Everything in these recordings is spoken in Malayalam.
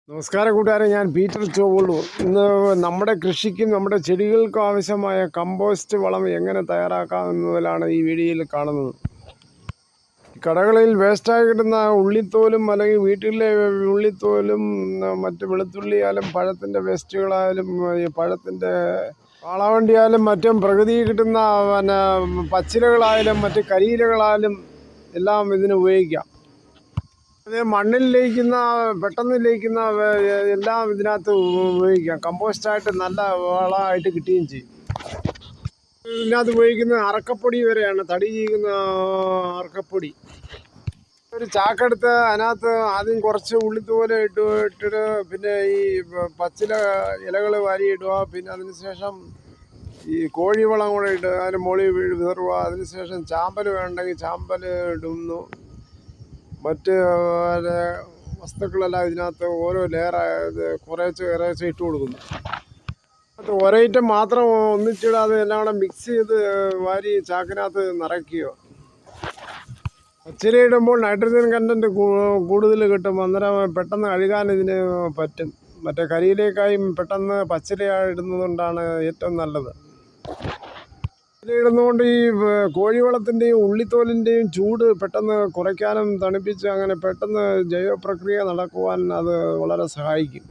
നമസ്കാരം കൂട്ടുകാരെ, ഞാൻ പീറ്റർ ചോവുള്ളൂ. ഇന്ന് നമ്മുടെ കൃഷിക്കും നമ്മുടെ ചെടികൾക്കും ആവശ്യമായ കമ്പോസ്റ്റ് വളം എങ്ങനെ തയ്യാറാക്കാമെന്നതിലാണ് ഈ വീഡിയോയിൽ കാണുന്നത്. കടകളിൽ വേസ്റ്റായി കിട്ടുന്ന ഉള്ളിത്തോലും അല്ലെങ്കിൽ വീട്ടിലെ ഉള്ളിത്തോലും മറ്റ് വെളുത്തുള്ളിയാലും പഴത്തിൻ്റെ വേസ്റ്റുകളായാലും പഴത്തിൻ്റെ കാളവണ്ടിയായാലും മറ്റും പ്രകൃതിയിൽ കിട്ടുന്ന പച്ചിലകളായാലും മറ്റ് കരിയിലകളായാലും എല്ലാം ഇതിന് ഉപയോഗിക്കാം. അത് മണ്ണിൽ ലയിക്കുന്ന പെട്ടെന്ന് ലയിക്കുന്ന എല്ലാം ഇതിനകത്ത് ഉപയോഗിക്കാം. കമ്പോസ്റ്റായിട്ട് നല്ല വളമായിട്ട് കിട്ടുകയും ചെയ്യും. ഇതിനകത്ത് ഉപയോഗിക്കുന്ന അറക്കപ്പൊടി വരെയാണ്, തടി ചെയ്യുന്ന അറക്കപ്പൊടി. ഒരു ചാക്കെടുത്ത് അതിനകത്ത് ആദ്യം കുറച്ച് ഉള്ളിത്തോല ഇട്ടിട്ട് പിന്നെ ഈ പച്ചില ഇലകൾ വാരിയിടുക. പിന്നെ അതിനുശേഷം ഈ കോഴിവളം കൂടെ ഇട്ട് അതിന് മുകളിൽ വിതറുക. അതിനുശേഷം ചാമ്പൽ വേണ്ടെങ്കിൽ ചാമ്പൽ ഇടുന്നു. മറ്റ് വസ്തുക്കളെല്ലാം ഇതിനകത്ത് ഓരോ ലെയറായത് കുറേശ്ശെ ഇട്ട് കൊടുക്കുന്നു. അത് ഒരൈറ്റം മാത്രം ഒന്നിച്ചിടാതെ എല്ലാം കൂടെ മിക്സ് ചെയ്ത് വാരി ചാക്കിനകത്ത് നിറയ്ക്കുകയോ. പച്ചിലയിടുമ്പോൾ നൈട്രജൻ കണ്ടൻറ്റ് കൂടുതൽ കിട്ടും. അന്നേരം പെട്ടെന്ന് കഴുകാൻ ഇതിന് പറ്റും. മറ്റേ കരിയിലേക്കായും പെട്ടെന്ന് പച്ചിലയിടുന്നതുകൊണ്ടാണ് ഏറ്റവും നല്ലത്. ഇടുന്നതുകൊണ്ട് ഈ കോഴിവളത്തിൻ്റെയും ഉള്ളിത്തോലിൻ്റെയും ചൂട് പെട്ടെന്ന് കുറയ്ക്കാനും തണുപ്പിച്ച് അങ്ങനെ പെട്ടെന്ന് ജൈവ പ്രക്രിയ നടക്കുവാൻ അത് വളരെ സഹായിക്കും.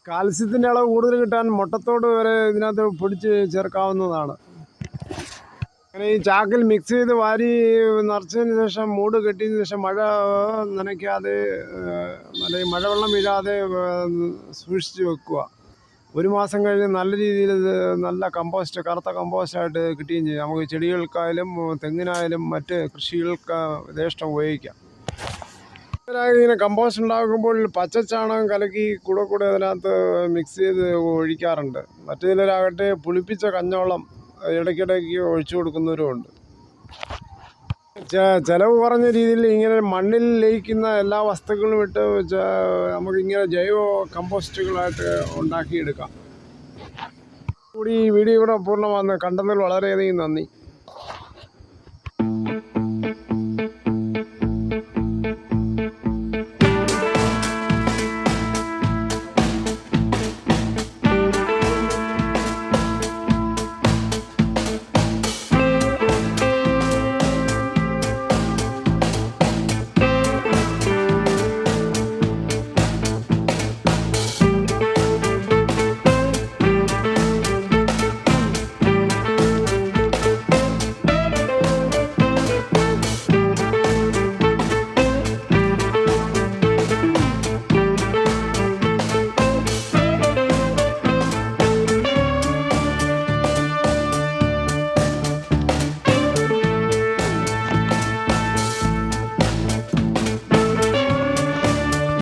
കാൽസ്യത്തിൻ്റെ അളവ് കൂടുതൽ കിട്ടാൻ മുട്ടത്തോട് വരെ ഇതിനകത്ത് പൊടിച്ച് ചേർക്കാവുന്നതാണ്. അങ്ങനെ ഈ ചാക്കിൽ മിക്സ് ചെയ്ത് വാരി നിറച്ചതിന് ശേഷം മൂട് കെട്ടിയതിന് ശേഷം മഴ നനയ്ക്കാതെ അല്ലെങ്കിൽ മഴവെള്ളം വീഴാതെ സൂക്ഷിച്ച് വെക്കുക. ഒരു മാസം കഴിഞ്ഞ് നല്ല രീതിയിൽ നല്ല കമ്പോസ്റ്റ്, കറുത്ത കമ്പോസ്റ്റായിട്ട് കിട്ടുകയും ചെയ്യും. നമുക്ക് ചെടികൾക്കായാലും തെങ്ങിനായാലും മറ്റ് കൃഷികൾക്ക് യഥേഷ്ടം ഉപയോഗിക്കാം. ഇങ്ങനെ കമ്പോസ്റ്റ് ഉണ്ടാക്കുമ്പോൾ പച്ചച്ചാണകം കലക്കി കൂടെ അതിനകത്ത് മിക്സ് ചെയ്ത് ഒഴിക്കാറുണ്ട്. മറ്റു ചിലരാകട്ടെ പുളിപ്പിച്ച കഞ്ഞോളം ഇടയ്ക്കിടയ്ക്ക് ഒഴിച്ചു കൊടുക്കുന്നവരുമുണ്ട്. ചിലവ് കുറഞ്ഞ രീതിയിൽ ഇങ്ങനെ മണ്ണിൽ ലയിക്കുന്ന എല്ലാ വസ്തുക്കളും ഇട്ട് നമുക്കിങ്ങനെ ജൈവ കമ്പോസ്റ്റുകളായിട്ട് ഉണ്ടാക്കിയെടുക്കാം. കൂടി ഈ വീഡിയോ ഇവിടെ പൂർണ്ണമാകുന്നു. കണ്ടതിൽ വളരെയധികം നന്ദി.